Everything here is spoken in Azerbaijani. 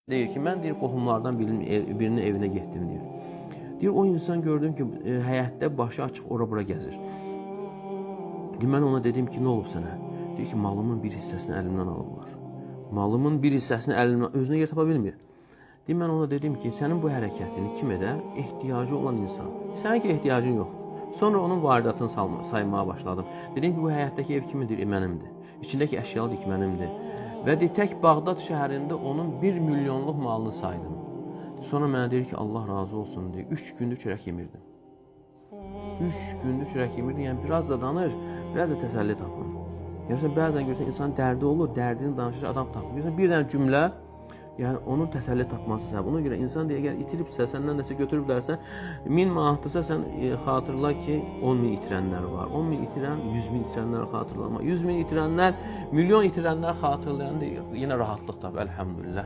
Deyir ki, mən deyir, qohumlardan birinin evinə getdim, deyir. Deyir, o insan gördüm ki, həyətdə başı açıq ora-bura gəzir. Deyir, mən ona dedim ki, nə olub sənə? Deyir ki, malımın bir hissəsini əlimdən alıblar. Malımın bir hissəsini əlimdən, özünə yer tapa bilmir. Deyir, mən ona dedim ki, sənin bu hərəkətini kim edər? Ehtiyacı olan insan. Sənin ki, ehtiyacın yoxdur. Sonra onun varidatını saymaya başladım. Dedim ki, bu həyətdəki ev kimindir? Mənimdir. İçindəki əşyalar mənimdir. Və deyir, tək Bağdad şəhərində onun 1 milyonluq malını saydım. Sonra mənə deyir ki, Allah razı olsun, deyir, 3 gündür çörək yemirdim. 3 gündür çörək yemirdim, yəni biraz da danış, biraz da təsəlli tapın. Yəni, bəzən görürsən, insanın dərdi olur, dərdini danışır, adam tapır. Görürsən, bir dənə cümlə, yəni onun təsəlli tapması səbəb. Ona görə insan deyir, əgər itiribsə, səndən nəsə götürüblərsə, 1000 manatdırsa, sən xatırla ki, 10 min itirənlər var. 10 min itirən, 100 min itirənlər xatırlama. 100 min itirənlər, milyon itirənlər xatırlayan deyir, yenə rahatlıq tapır, əlhəmdülillah.